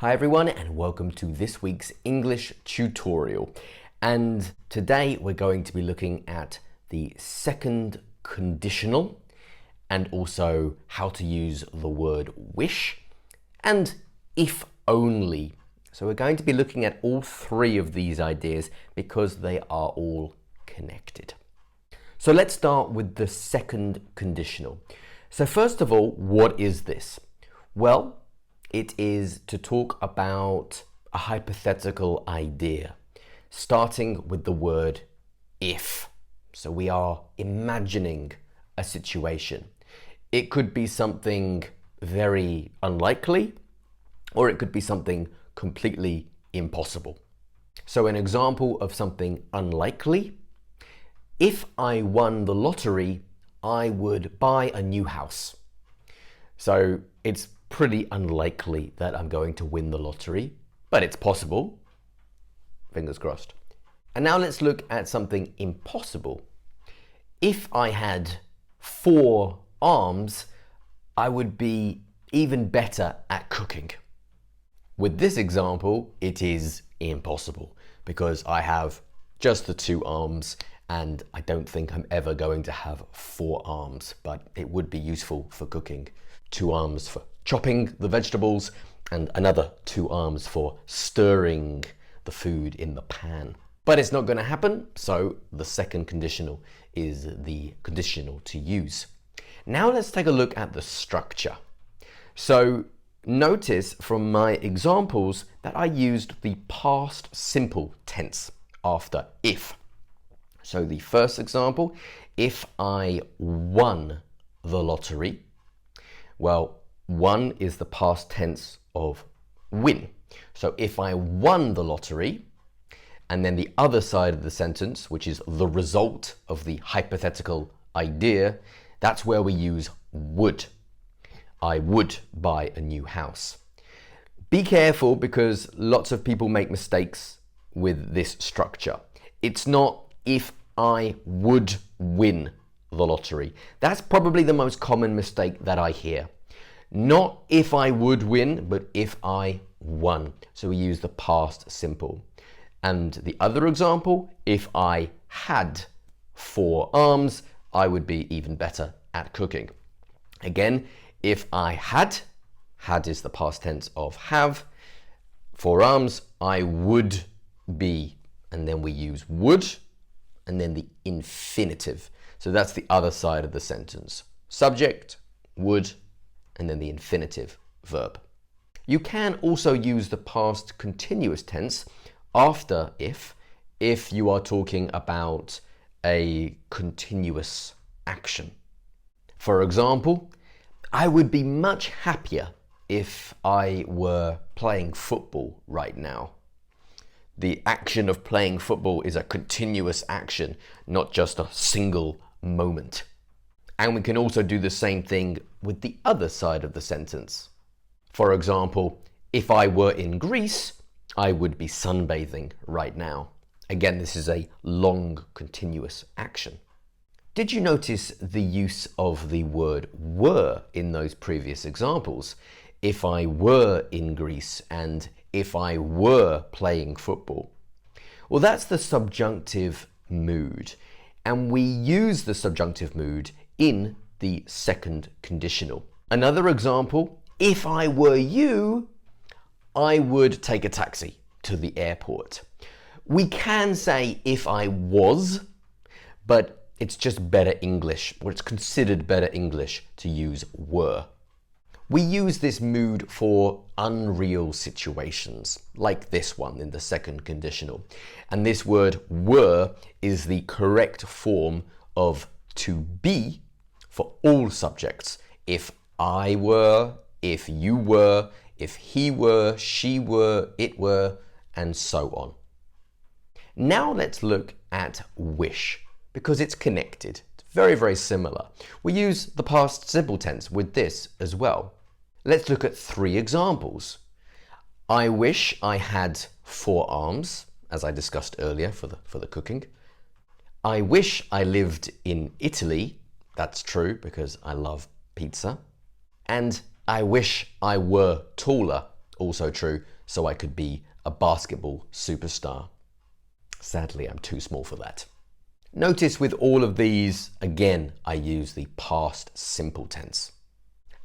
Hi everyone and welcome to this week's English tutorial. And today we're going to be looking at the second conditional and also how to use the word wish and if only. So we're going to be looking at all three of these ideas because they are all connected. So let's start with the second conditional. So first of all, what is this? Well, it is to talk about a hypothetical idea, starting with the word if. So we are imagining a situation. It could be something very unlikely, or it could be something completely impossible. So an example of something unlikely: if I won the lottery, I would buy a new house. So it's pretty unlikely that I'm going to win the lottery, but it's possible. Fingers crossed. And now let's look at something impossible. If I had 4 arms, I would be even better at cooking. With this example, it is impossible because I have just the 2 arms and I don't think I'm ever going to have 4 arms, but it would be useful for cooking. 2 arms for chopping the vegetables and another 2 arms for stirring the food in the pan. But it's not going to happen, so the second conditional is the conditional to use. Now let's take a look at the structure. So notice from my examples that I used the past simple tense after if. So the first example, if I won the lottery, well, won is the past tense of win. So if I won the lottery, and then the other side of the sentence, which is the result of the hypothetical idea, that's where we use would. I would buy a new house. Be careful because lots of people make mistakes with this structure. It's not if I would win the lottery. That's probably the most common mistake that I hear. Not if I would win, but if I won. So we use the past simple. And the other example, if I had 4 arms, I would be even better at cooking. Again, if I had is the past tense of have, 4 arms, I would be, and then we use would, and then the infinitive. So that's the other side of the sentence. Subject, would, and then the infinitive verb. You can also use the past continuous tense after if you are talking about a continuous action. For example, I would be much happier if I were playing football right now. The action of playing football is a continuous action, not just a single moment. And we can also do the same thing with the other side of the sentence. For example, if I were in Greece, I would be sunbathing right now. Again, this is a long, continuous action. Did you notice the use of the word were in those previous examples? If I were in Greece and if I were playing football. Well, that's the subjunctive mood. And we use the subjunctive mood in the second conditional. Another example, if I were you, I would take a taxi to the airport. We can say if I was, but it's just better English, or it's considered better English to use were. We use this mood for unreal situations, like this one in the second conditional. And this word were is the correct form of to be for all subjects. If I were, if you were, if he were, she were, it were, and so on. Now let's look at wish, because it's connected. It's very, very similar. We use the past simple tense with this as well. Let's look at 3 examples. I wish I had 4 arms, as I discussed earlier for the cooking. I wish I lived in Italy. That's true because I love pizza. And I wish I were taller. also true, so I could be a basketball superstar. Sadly, I'm too small for that. Notice with all of these, again, I use the past simple tense.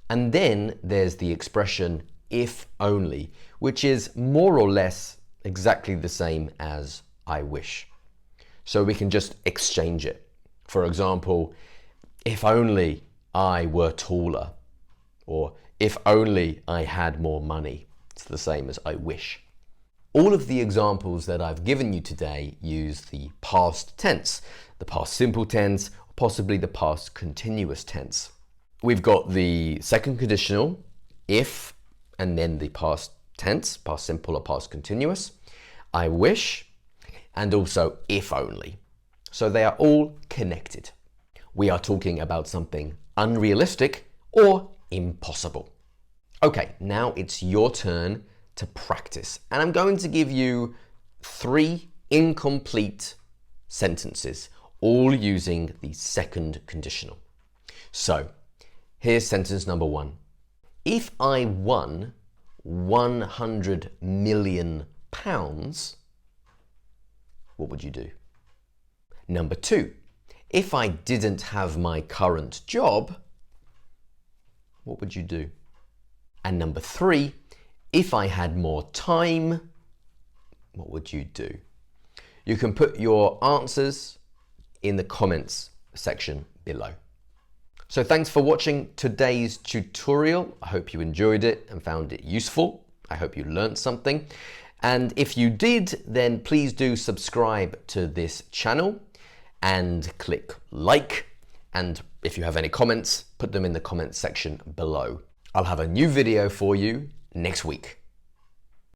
And then there's the expression if only, which is more or less exactly the same as I wish. So we can just exchange it. For example, if only I were taller, or if only I had more money. It's the same as I wish. All of the examples that I've given you today use the past tense, the past simple tense, or possibly the past continuous tense. We've got the second conditional, if, and then the past tense, past simple or past continuous, I wish, and also if only. So they are all connected. We are talking about something unrealistic or impossible. Okay, now it's your turn to practice. And I'm going to give you 3 incomplete sentences, all using the second conditional. So here's sentence number 1. If I won £100 million, what would you do? Number 2, if I didn't have my current job, what would you do? And number 3, if I had more time, what would you do? You can put your answers in the comments section below. So thanks for watching today's tutorial. I hope you enjoyed it and found it useful. I hope you learned something. And if you did, then please do subscribe to this channel and click like. And if you have any comments, put them in the comments section below. I'll have a new video for you next week.